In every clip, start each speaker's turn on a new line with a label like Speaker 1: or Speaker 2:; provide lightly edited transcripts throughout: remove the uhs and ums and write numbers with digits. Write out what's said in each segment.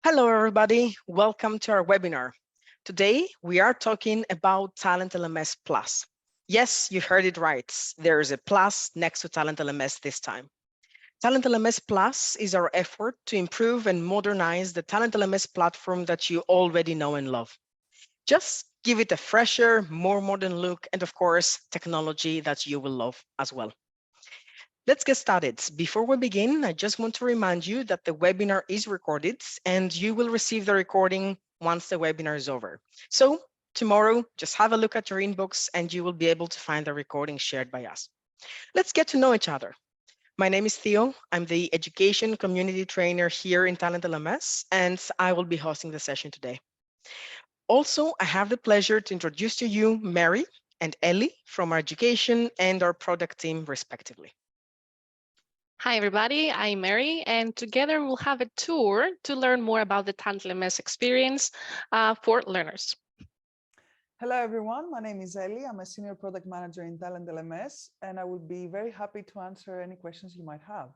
Speaker 1: Hello, everybody. Welcome to our webinar. Today, we are talking about TalentLMS Plus. Yes, you heard it right. There is a plus next to TalentLMS this time. TalentLMS Plus is our effort to improve and modernize the TalentLMS platform that you already know and love. Just give it a fresher, more modern look, and of course, technology that you will love as well. Let's get started. Before we begin, I just want to remind you that the webinar is recorded and you will receive the recording once the webinar is over. So tomorrow, just have a look at your inbox and you will be able to find the recording shared by us. Let's get to know each other. My name is Theo. I'm the education community trainer here in TalentLMS, and I will be hosting the session today. Also, I have the pleasure to introduce to you Mary and Ellie from our education and our product team, respectively.
Speaker 2: Hi, everybody. I'm Mary, and together we'll have a tour to learn more about the TalentLMS experience for learners.
Speaker 3: Hello, everyone. My name is Elli. I'm a senior product manager in TalentLMS, and I would be very happy to answer any questions you might have.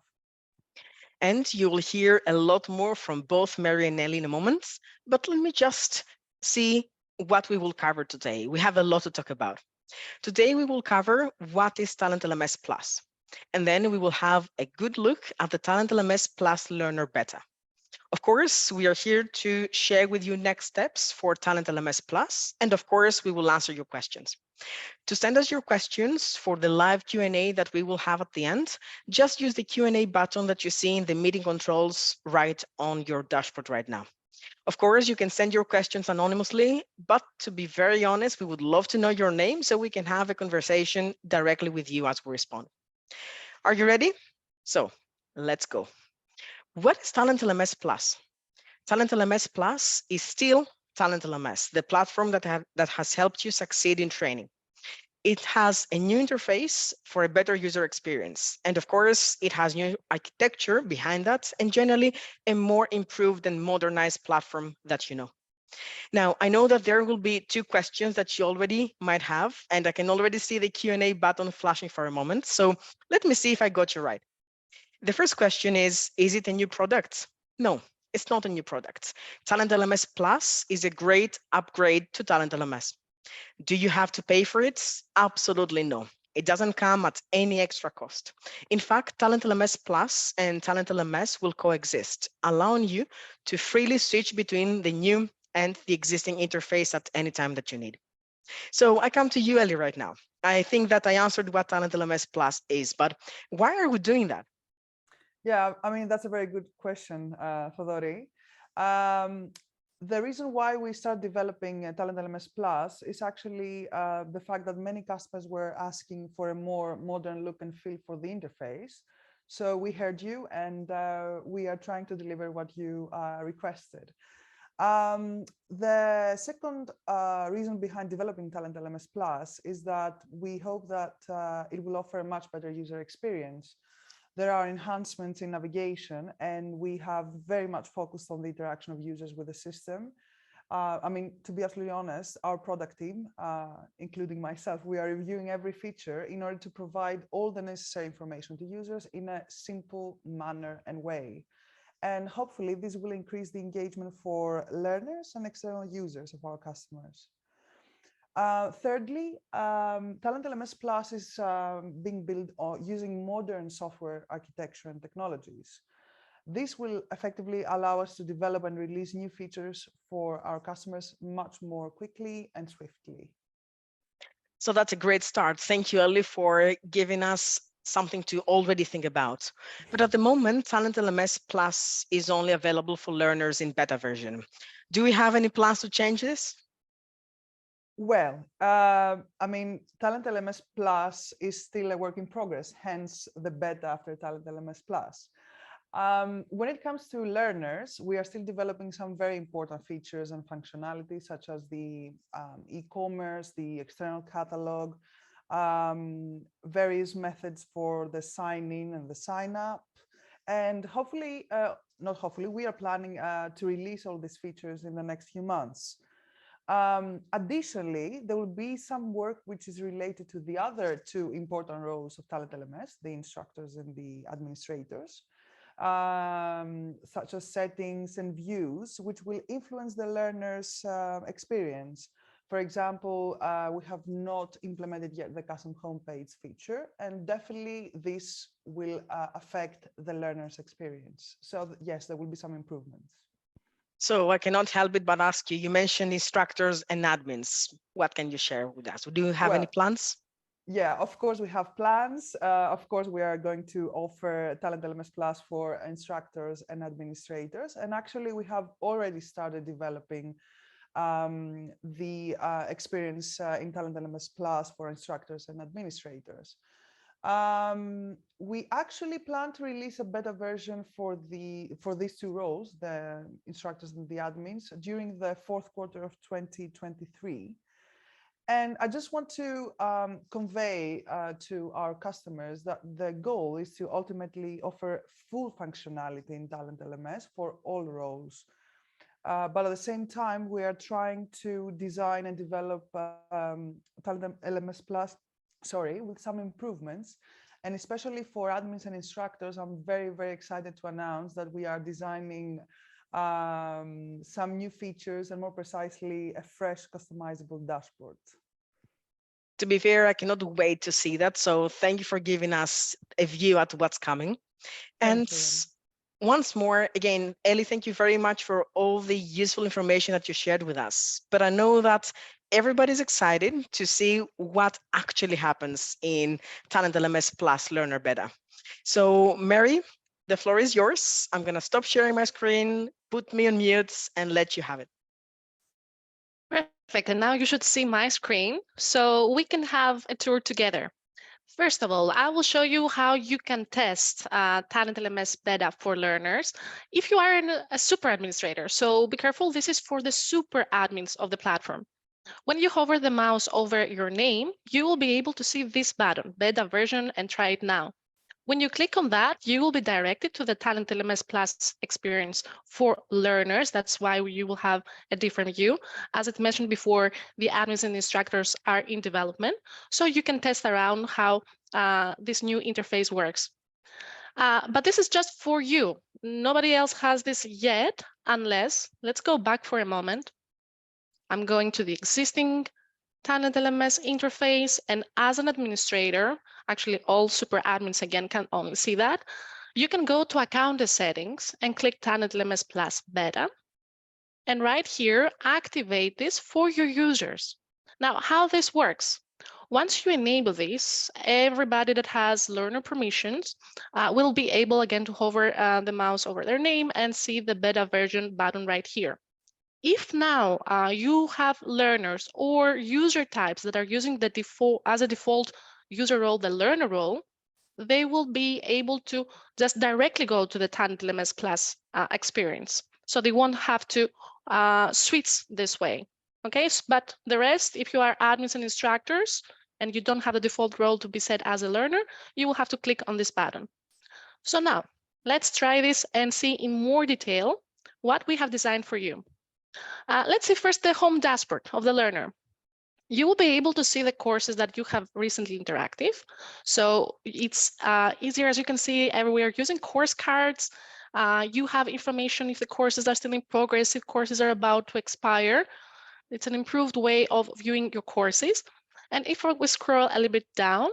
Speaker 1: And you will hear a lot more from both Mary and Ellie in a moment, but let me just see what we will cover today. We have a lot to talk about. Today, we will cover what is TalentLMS Plus, and then we will have a good look at the TalentLMS Plus Learner Beta. Of course, we are here to share with you next steps for TalentLMS Plus, and of course, we will answer your questions. To send us your questions for the live Q&A that we will have at the end, just use the Q&A button that you see in the meeting controls right on your dashboard right now. Of course, you can send your questions anonymously, but to be very honest, we would love to know your name so we can have a conversation directly with you as we respond. Are you ready? So let's go. What is TalentLMS Plus? TalentLMS Plus is still TalentLMS, the platform that has helped you succeed in training. It has a new interface for a better user experience. And of course, it has new architecture behind that and generally a more improved and modernized platform that you know. Now, I know that there will be two questions that you already might have, and I can already see the Q&A button flashing for a moment. So let me see if I got you right. The first question is it a new product? No, it's not a new product. TalentLMS Plus is a great upgrade to TalentLMS. Do you have to pay for it? Absolutely no. It doesn't come at any extra cost. In fact, TalentLMS Plus and TalentLMS will coexist, allowing you to freely switch between the new and the existing interface at any time that you need. So I come to you, Ellie, right now. I think that I answered what TalentLMS Plus is, but why are we doing that?
Speaker 3: Yeah, I mean, that's a very good question, Fodori. The reason why we started developing TalentLMS Plus is actually the fact that many customers were asking for a more modern look and feel for the interface. So we heard you, and we are trying to deliver what you requested. The second reason behind developing TalentLMS Plus is that we hope that it will offer a much better user experience. There are enhancements in navigation, and we have very much focused on the interaction of users with the system. I mean, to be absolutely honest, our product team, including myself, we are reviewing every feature in order to provide all the necessary information to users in a simple manner and way. And hopefully this will increase the engagement for learners and external users of our customers. Thirdly, TalentLMS Plus is being built using modern software architecture and technologies. This will effectively allow us to develop and release new features for our customers much more quickly and swiftly.
Speaker 1: So that's a great start. Thank you, Ellie, for giving us something to already think about. But at the moment, TalentLMS Plus is only available for learners in beta version. Do we have any plans to change this?
Speaker 3: Well, I mean, TalentLMS Plus is still a work in progress, hence the beta after TalentLMS Plus. When it comes to learners, we are still developing some very important features and functionalities, such as the e-commerce, the external catalog, various methods for the sign-in and the sign-up. And hopefully, not hopefully, we are planning to release all these features in the next few months. Additionally, there will be some work which is related to the other two important roles of TalentLMS, the instructors and the administrators. such as settings and views, which will influence the learner's experience. For example, we have not implemented yet the custom homepage feature, and definitely this will affect the learner's experience. So yes, there will be some improvements.
Speaker 1: So I cannot help it but ask you, you mentioned instructors and admins. What can you share with us? Do you have any plans?
Speaker 3: Yeah, of course we have plans. Of course, we are going to offer TalentLMS Plus for instructors and administrators. And actually, we have already started developing the experience in TalentLMS Plus for instructors and administrators. We actually plan to release a beta version for these two roles, the instructors and the admins, during the fourth quarter of 2023. And I just want to convey to our customers that the goal is to ultimately offer full functionality in TalentLMS for all roles. But at the same time, we are trying to design and develop TalentLMS Plus, with some improvements. And especially for admins and instructors, I'm very, very excited to announce that we are designing some new features, and more precisely, a fresh customizable dashboard.
Speaker 1: To be fair, I cannot wait to see that. So thank you for giving us a view at what's coming. And once more, again, Elli, thank you very much for all the useful information that you shared with us. But I know that everybody's excited to see what actually happens in TalentLMS Plus Learner Beta. So Mary, the floor is yours. I'm going to stop sharing my screen, put me on mute, and let you have it.
Speaker 2: Perfect. And now you should see my screen so we can have a tour together. First of all, I will show you how you can test TalentLMS Beta for learners if you are a super administrator. So be careful, this is for the super admins of the platform. When you hover the mouse over your name, you will be able to see this button, Beta version, and try it now. When you click on that, you will be directed to the TalentLMS Plus experience for learners. That's why you will have a different view. As I mentioned before, the admins and instructors are in development, so you can test around how this new interface works. But this is just for you. Nobody else has this yet, unless, let's go back for a moment. I'm going to the existing TalentLMS interface, and as an administrator, actually all super admins again can only see that, you can go to account settings and click TalentLMS Plus Beta, and right here activate this for your users. Now, how this works: once you enable this, everybody that has learner permissions will be able again to hover the mouse over their name and see the beta version button right here. If now you have learners or user types that are using the default as a default user role, the learner role, they will be able to just directly go to the TalentLMS Plus experience. So they won't have to switch this way. Okay, but the rest, if you are admins and instructors and you don't have the default role to be set as a learner, you will have to click on this button. So now let's try this and see in more detail what we have designed for you. Let's see first the home dashboard of the learner. You will be able to see the courses that you have recently interactive. So it's easier, as you can see, everywhere using course cards. You have information if the courses are still in progress, if courses are about to expire. It's an improved way of viewing your courses. And if we scroll a little bit down,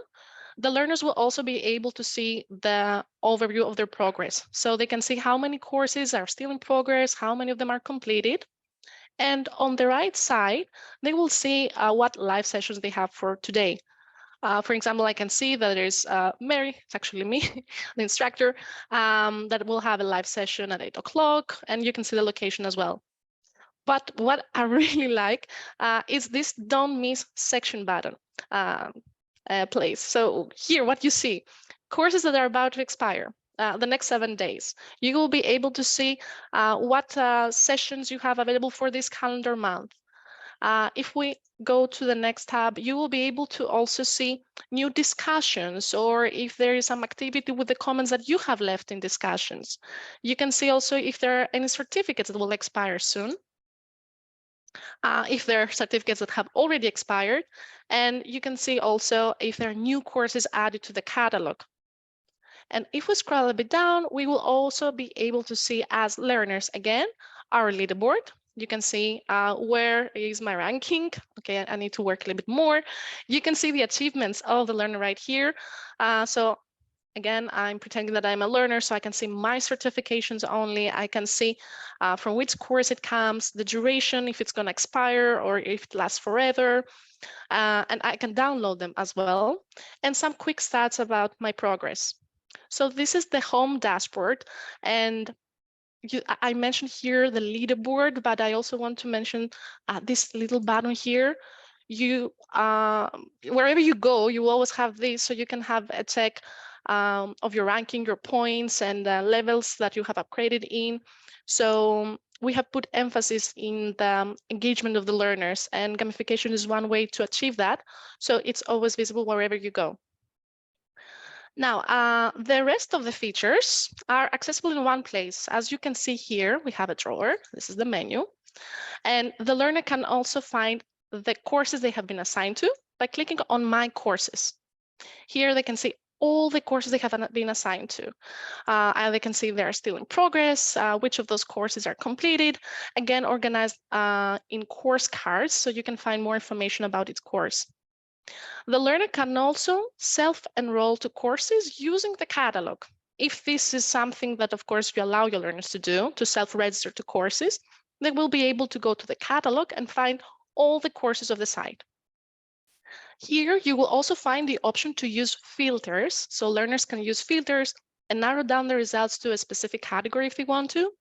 Speaker 2: the learners will also be able to see the overview of their progress. So they can see how many courses are still in progress, how many of them are completed. And on the right side, they will see what live sessions they have for today. For example, I can see that there's Mary, it's actually me, the instructor, that will have a live session at 8 o'clock, and you can see the location as well. But what I really like is this don't miss section button place. So here, what you see, courses that are about to expire. The next 7 days, you will be able to see what sessions you have available for this calendar month. If we go to the next tab, you will be able to also see new discussions, or if there is some activity with the comments that you have left in discussions. You can see also if there are any certificates that will expire soon. If there are certificates that have already expired, and you can see also if there are new courses added to the catalog. And if we scroll a bit down, we will also be able to see as learners again, our leaderboard. You can see where is my ranking. Okay, I need to work a little bit more. You can see the achievements of the learner right here. So again, I'm pretending that I'm a learner, so I can see my certifications only. I can see from which course it comes, the duration, if it's going to expire or if it lasts forever. And I can download them as well. And some quick stats about my progress. So this is the home dashboard. And I mentioned here the leaderboard, but I also want to mention this little button here. You wherever you go, you always have this, so you can have a check of your ranking, your points, and levels that you have upgraded in. So we have put emphasis in the engagement of the learners, and gamification is one way to achieve that. So it's always visible wherever you go. Now, the rest of the features are accessible in one place. As you can see here, we have a drawer. This is the menu. And the learner can also find the courses they have been assigned to by clicking on My Courses. Here they can see all the courses they have been assigned to. And they can see they're still in progress, which of those courses are completed, again, organized in course cards, so you can find more information about its course. The learner can also self-enroll to courses using the catalog. If this is something that, of course, you allow your learners to do, to self-register to courses, they will be able to go to the catalog and find all the courses of the site. Here, you will also find the option to use filters. So learners can use filters and narrow down the results to a specific category if they want to.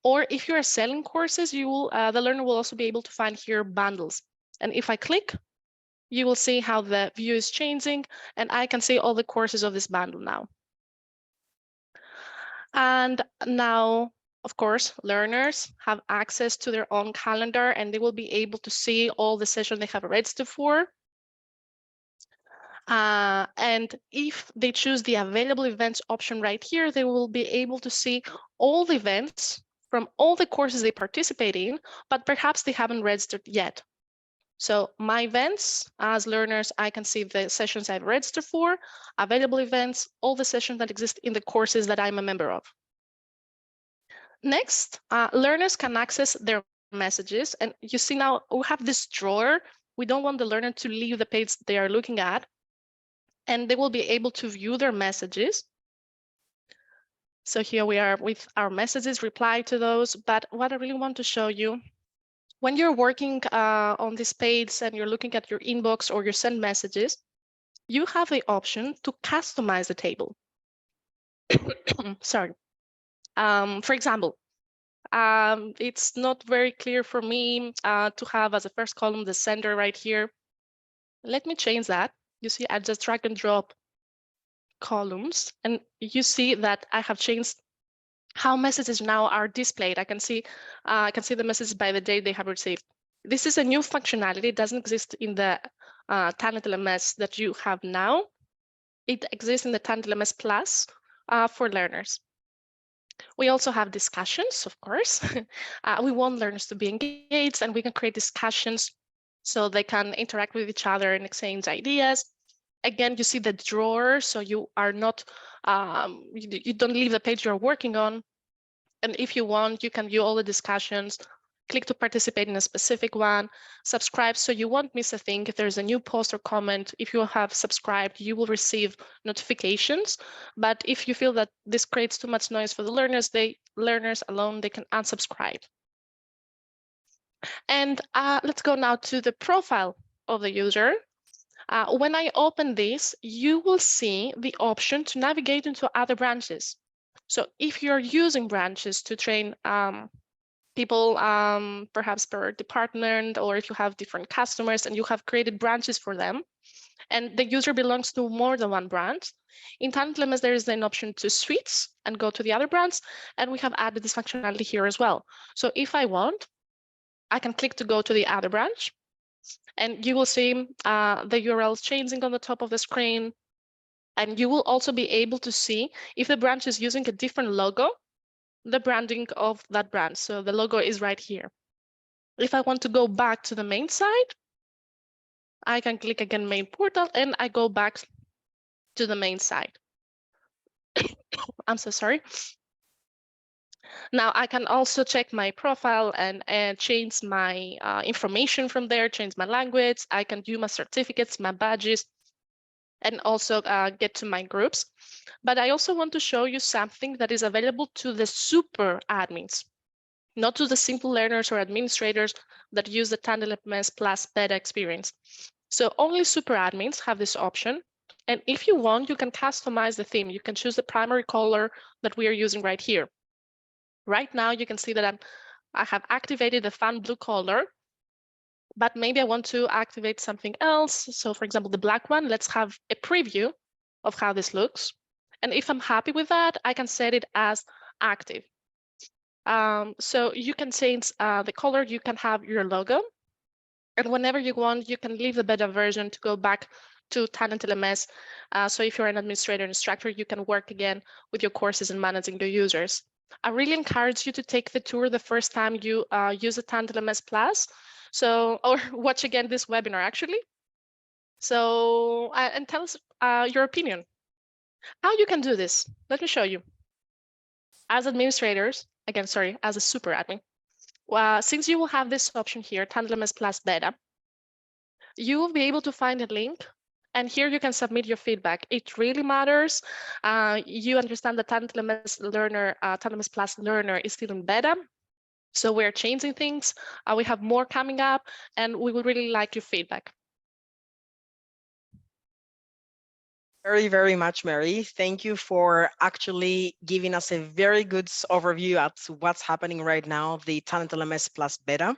Speaker 2: Or if you are selling courses, the learner will also be able to find here bundles. And if I click, you will see how the view is changing, and I can see all the courses of this bundle now. And now, of course, learners have access to their own calendar, and they will be able to see all the sessions they have registered for. And if they choose the available events option right here, they will be able to see all the events from all the courses they participate in, but perhaps they haven't registered yet. So my events, as learners, I can see the sessions I've registered for, available events, all the sessions that exist in the courses that I'm a member of. Next, learners can access their messages. And you see now we have this drawer. We don't want the learner to leave the page they are looking at. And they will be able to view their messages. So here we are with our messages, reply to those. But what I really want to show you, when you're working on this page and you're looking at your inbox or your send messages, you have the option to customize the table. Sorry. For example, it's not very clear for me to have as a first column the sender right here. Let me change that. You see, I just drag and drop columns, and you see that I have changed how messages now are displayed. I can see the messages by the date they have received. This is a new functionality. It doesn't exist in the TalentLMS that you have now. It exists in the TalentLMS Plus for learners. We also have discussions, of course. We want learners to be engaged, and we can create discussions so they can interact with each other and exchange ideas. Again, you see the drawer, so you are not, you don't leave the page you're working on. And if you want, you can view all the discussions, click to participate in a specific one, subscribe so you won't miss a thing. If there's a new post or comment, if you have subscribed, you will receive notifications. But if you feel that this creates too much noise for the learners, learners alone, they can unsubscribe. And let's go now to the profile of the user. When I open this, you will see the option to navigate into other branches. So if you're using branches to train people, perhaps per department, or if you have different customers and you have created branches for them, and the user belongs to more than one branch, in TalentLMS, there is an option to switch and go to the other branch, and we have added this functionality here as well. So if I want, I can click to go to the other branch, and you will see the URL changing on the top of the screen. And you will also be able to see if the branch is using a different logo, the branding of that branch. So the logo is right here. If I want to go back to the main site, I can click again main portal and I go back to the main site. I'm so sorry. Now I can also check my profile and change my information from there, change my language. I can do my certificates, my badges, and also get to my groups. But I also want to show you something that is available to the super admins, not to the simple learners or administrators that use the TalentLMS Plus beta experience. So only super admins have this option. And if you want, you can customize the theme. You can choose the primary color that we are using right here. Right now, you can see that I have activated the fun blue color, but maybe I want to activate something else. So for example, the black one, let's have a preview of how this looks. And if I'm happy with that, I can set it as active. So you can change the color, you can have your logo. And whenever you want, you can leave the beta version to go back to TalentLMS. So if you're an administrator and instructor, you can work again with your courses and managing your users. I really encourage you to take the tour the first time you use the TalentLMS Plus. So, or watch again this webinar actually. So, and tell us your opinion. How you can do this. Let me show you. As administrators, again, sorry, as a super admin, since you will have this option here, TalentLMS Plus Beta, you will be able to find a link, and here you can submit your feedback. It really matters. You understand that TalentLMS Plus learner is still in beta, so we're changing things. We have more coming up, and we would really like your feedback.
Speaker 1: Very, very much, Mary. Thank you for actually giving us a very good overview at what's happening right now, the TalentLMS Plus beta.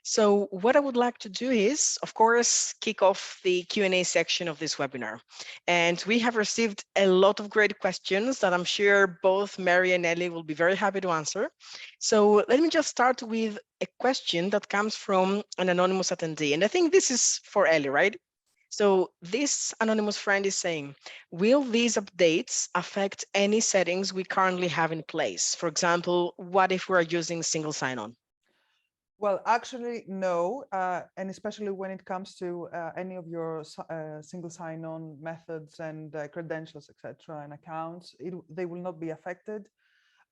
Speaker 1: So what I would like to do is, of course, kick off the Q&A section of this webinar. And we have received a lot of great questions that I'm sure both Mary and Ellie will be very happy to answer. So let me just start with a question that comes from an anonymous attendee. And I think this is for Ellie, right? So this anonymous friend is saying, will these updates affect any settings we currently have in place? For example, what if we're using single sign-on?
Speaker 3: Well, actually, no, and especially when it comes to any of your single sign-on methods and credentials, etc., and accounts, they will not be affected.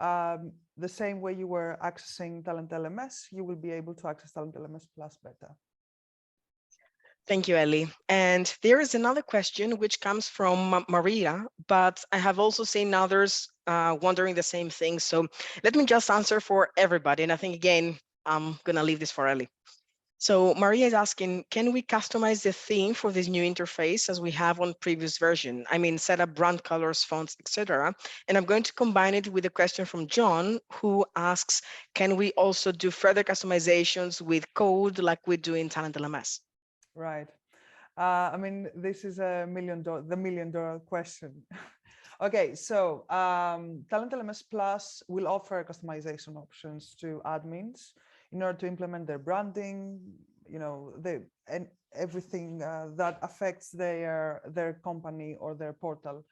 Speaker 3: The same way you were accessing TalentLMS, you will be able to access TalentLMS Plus Beta.
Speaker 1: Thank you, Ellie. And there is another question which comes from Maria, but I have also seen others wondering the same thing. So let me just answer for everybody. And I think, again, I'm going to leave this for Ellie. So Maria is asking, can we customize the theme for this new interface as we have on previous version? I mean, set up brand colors, fonts, etc. And I'm going to combine it with a question from John, who asks, can we also do further customizations with code like we do in TalentLMS?
Speaker 3: Right. I mean, this is the million-dollar question. Okay, so TalentLMS Plus will offer customization options to admins in order to implement their branding, and everything that affects their company or their portal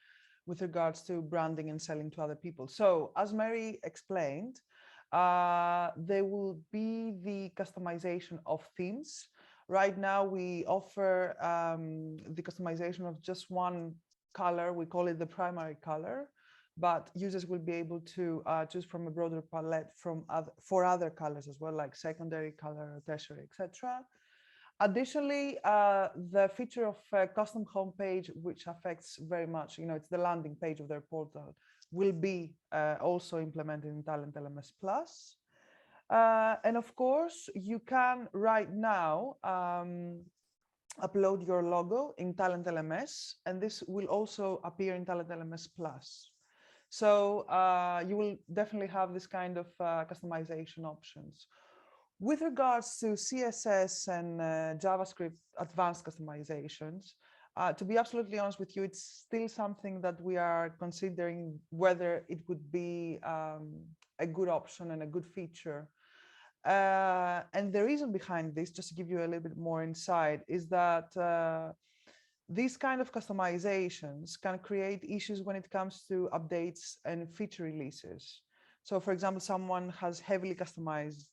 Speaker 3: with regards to branding and selling to other people. So as Mary explained, there will be the customization of themes. Right now, we offer the customization of just one color. We call it the primary color, but users will be able to choose from a broader palette for other colors as well, like secondary color, tertiary, etc. Additionally, the feature of custom homepage, which affects very much, it's the landing page of their portal, will be also implemented in TalentLMS Plus. And of course, you can right now upload your logo in TalentLMS, and this will also appear in TalentLMS Plus. So you will definitely have this kind of customization options. With regards to CSS and JavaScript advanced customizations, to be absolutely honest with you, it's still something that we are considering whether it would be a good option and a good feature. And the reason behind this, just to give you a little bit more insight, is that these kind of customizations can create issues when it comes to updates and feature releases. So for example, someone has heavily customized,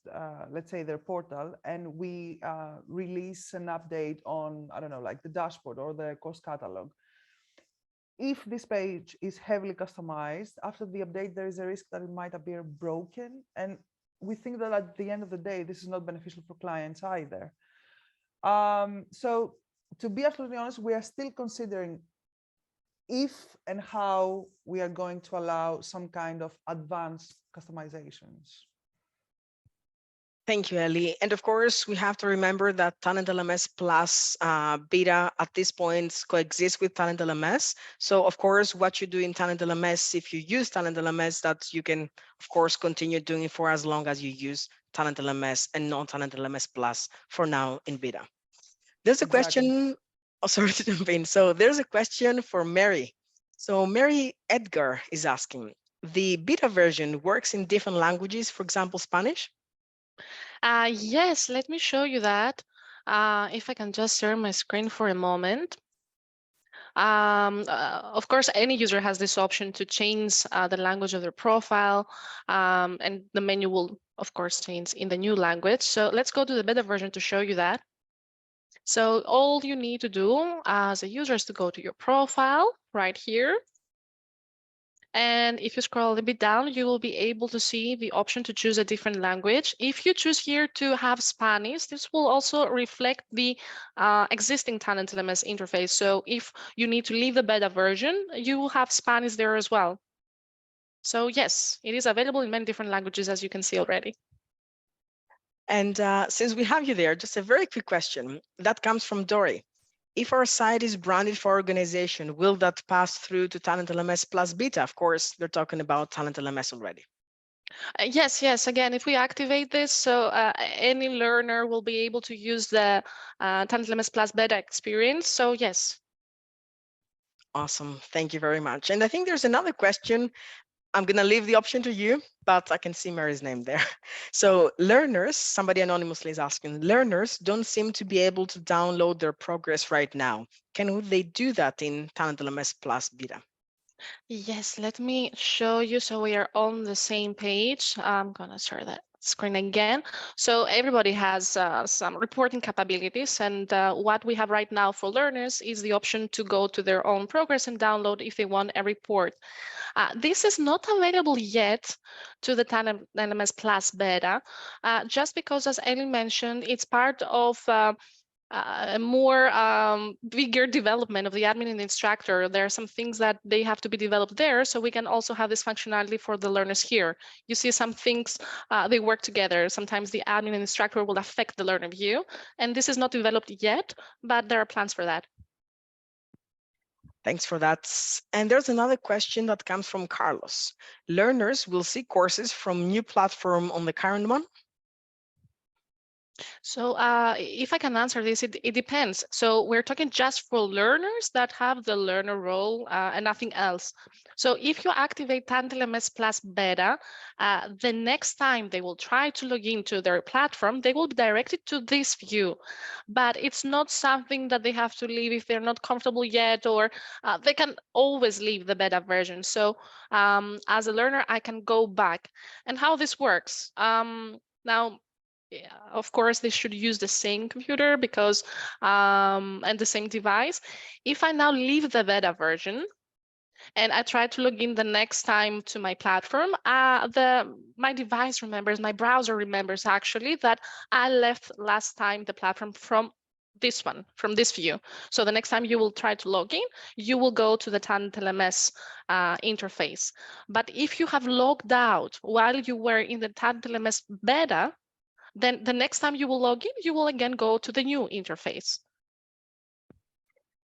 Speaker 3: let's say their portal, and we release an update on, I don't know, like the dashboard or the course catalog. if this page is heavily customized, after the update, there is a risk that it might appear broken. And we think that at the end of the day, this is not beneficial for clients either. So to be absolutely honest, we are still considering if and how we are going to allow some kind of advanced customizations.
Speaker 1: Thank you, Ellie. And of course, we have to remember that TalentLMS Plus beta at this point coexists with TalentLMS. So of course, what you do in TalentLMS, if you use TalentLMS, that you can, of course, continue doing it for as long as you use TalentLMS and not TalentLMS Plus for now in beta. There's a question, oh, sorry to jump in. So there's a question for Mary. So Mary Edgar is asking, the beta version works in different languages, for example, Spanish?
Speaker 2: Yes, let me show you that. If I can just share my screen for a moment. Of course, any user has this option to change the language of their profile, and the menu will, of course, change in the new language. So let's go to the beta version to show you that. So all you need to do as a user is to go to your profile right here. And if you scroll a little bit down, you will be able to see the option to choose a different language. If you choose here to have Spanish, this will also reflect the existing TalentLMS interface. So if you need to leave the beta version, you will have Spanish there as well. So yes, it is available in many different languages, as you can see already.
Speaker 1: And since we have you there, just a very quick question that comes from Dory. If our site is branded for organization, will that pass through to TalentLMS Plus Beta? Of course, they're talking about TalentLMS already.
Speaker 2: Yes. Again, if we activate this, so any learner will be able to use the TalentLMS Plus Beta experience. So yes.
Speaker 1: Awesome. Thank you very much. And I think there's another question. I'm going to leave the option to you, but I can see Mary's name there. So learners, somebody anonymously is asking, learners don't seem to be able to download their progress right now. Can they do that in TalentLMS Plus Beta?
Speaker 2: Yes, let me show you so we are on the same page. I'm going to share that screen again. So everybody has some reporting capabilities, and what we have right now for learners is the option to go to their own progress and download if they want a report. This is not available yet to the TalentLMS Plus beta, just because, as Ellie mentioned, it's part of a more bigger development of the admin and instructor. There are some things that they have to be developed there, so we can also have this functionality for the learners here. You see some things, they work together. Sometimes the admin and instructor will affect the learner view, and this is not developed yet, but there are plans for that.
Speaker 1: Thanks for that. And there's another question that comes from Carlos. Learners will see courses from new platform on the current one?
Speaker 2: So if I can answer this, it depends. So we're talking just for learners that have the learner role and nothing else. So if you activate TalentLMS Plus Beta, the next time they will try to log into their platform, they will be directed to this view. But it's not something that they have to leave if they're not comfortable yet, or they can always leave the beta version. So as a learner, I can go back. And how this works. Now, yeah, of course, they should use the same computer because and the same device. If I now leave the beta version and I try to log in the next time to my platform, my device remembers, my browser remembers actually that I left last time the platform from this one, from this view. So the next time you will try to log in, you will go to the TalentLMS interface. But if you have logged out while you were in the TalentLMS beta, then the next time you will log in, you will again go to the new interface.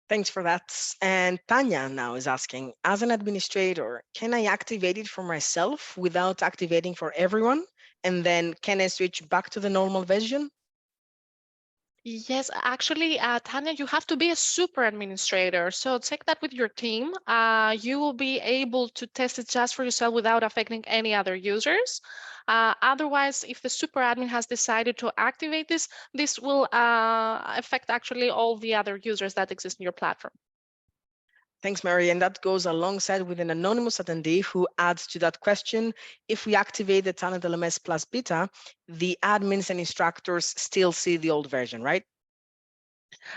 Speaker 1: Thanks for that. And Tanya now is asking, as an administrator, can I activate it for myself without activating for everyone? And then can I switch back to the normal version?
Speaker 2: Yes, actually, Tanya, you have to be a super administrator. So take that with your team. You will be able to test it just for yourself without affecting any other users. Otherwise, if the super admin has decided to activate this, this will affect actually all the other users that exist in your platform.
Speaker 1: Thanks, Mary. And that goes alongside with an anonymous attendee who adds to that question. If we activate the TalentLMS Plus Beta, the admins and instructors still see the old version, right?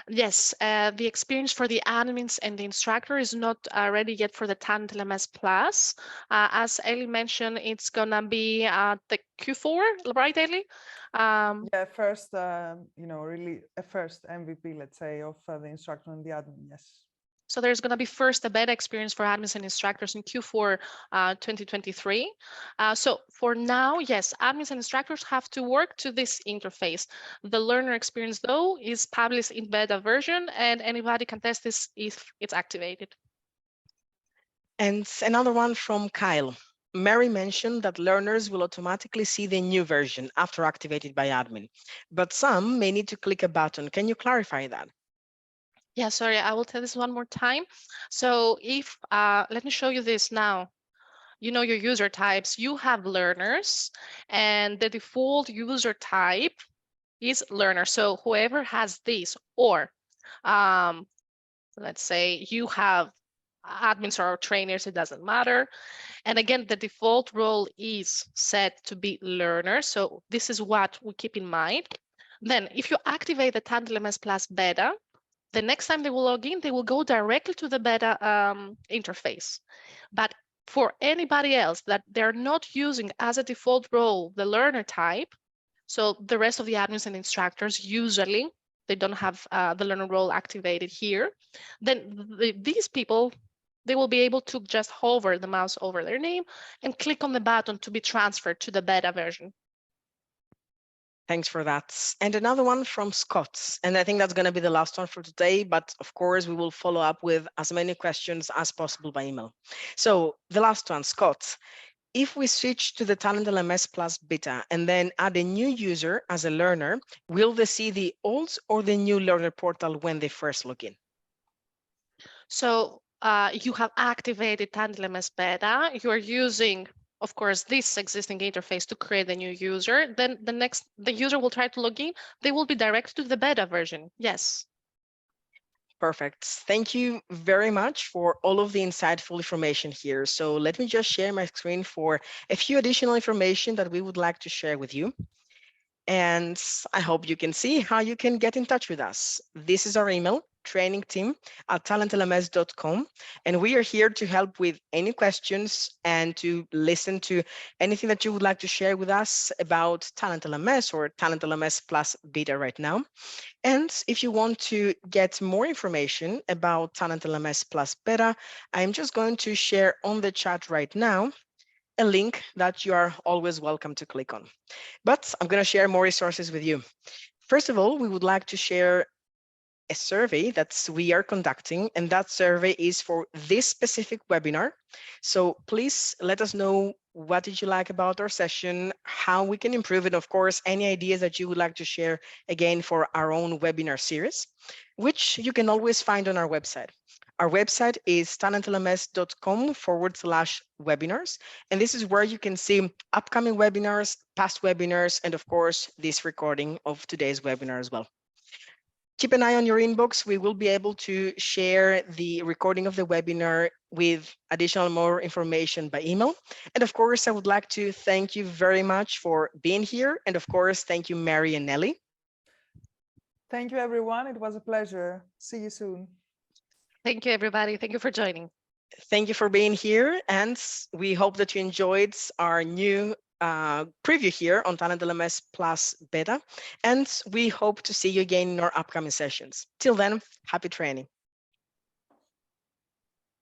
Speaker 2: Yes, the experience for the admins and the instructor is not ready yet for the TalentLMS Plus. As Ellie mentioned, it's gonna be the Q4, right, Ellie?
Speaker 3: Yeah, first, really a first MVP, let's say, of the instructor and the admin. Yes.
Speaker 2: So there's going to be first a beta experience for admins and instructors in Q4 2023. So for now, yes, admins and instructors have to work to this interface. The learner experience, though, is published in beta version, and anybody can test this if it's activated.
Speaker 1: And another one from Kyle. Mary mentioned that learners will automatically see the new version after activated by admin, but some may need to click a button. Can you clarify that?
Speaker 2: Yeah, sorry, I will tell this one more time. So if, let me show you this now. You know your user types, you have learners, and the default user type is learner. So whoever has this, or um, let's say you have admins or trainers, it doesn't matter. And again, the default role is set to be learner. So this is what we keep in mind. Then if you activate the TalentLMS Plus beta, the next time they will log in, they will go directly to the beta interface. But for anybody else that they're not using as a default role, the learner type, so the rest of the admins and instructors, usually they don't have the learner role activated here, then these people, they will be able to just hover the mouse over their name and click on the button to be transferred to the beta version.
Speaker 1: Thanks for that. And another one from Scott. And I think that's going to be the last one for today. But of course, we will follow up with as many questions as possible by email. So the last one, Scott. If we switch to the TalentLMS Plus beta and then add a new user as a learner, will they see the old or the new learner portal when they first log in?
Speaker 2: So you have activated TalentLMS Beta. You are using, of course, this existing interface to create a new user. Then the user will try to log in. They will be directed to the beta version. Yes.
Speaker 1: Perfect. Thank you very much for all of the insightful information here. So let me just share my screen for a few additional information that we would like to share with you. And I hope you can see how you can get in touch with us. This is our email, trainingteam@talentlms.com. And we are here to help with any questions and to listen to anything that you would like to share with us about TalentLMS or TalentLMS Plus Beta right now. And if you want to get more information about TalentLMS Plus Beta, I'm just going to share on the chat right now a link that you are always welcome to click on. But I'm going to share more resources with you. First of all, we would like to share a survey that we are conducting, and that survey is for this specific webinar. So please let us know what did you like about our session, how we can improve it, of course, any ideas that you would like to share again for our own webinar series, which you can always find on our website. Our website is talentlms.com/webinars. And this is where you can see upcoming webinars, past webinars, and of course, this recording of today's webinar as well. Keep an eye on your inbox. We will be able to share the recording of the webinar with additional more information by email. And of course, I would like to thank you very much for being here. And of course, thank you, Mary and Ellie.
Speaker 3: Thank you, everyone. It was a pleasure. See you soon.
Speaker 2: Thank you, everybody. Thank you for joining.
Speaker 1: Thank you for being here. And we hope that you enjoyed our new preview here on TalentLMS Plus Beta. And we hope to see you again in our upcoming sessions. Till then, happy training.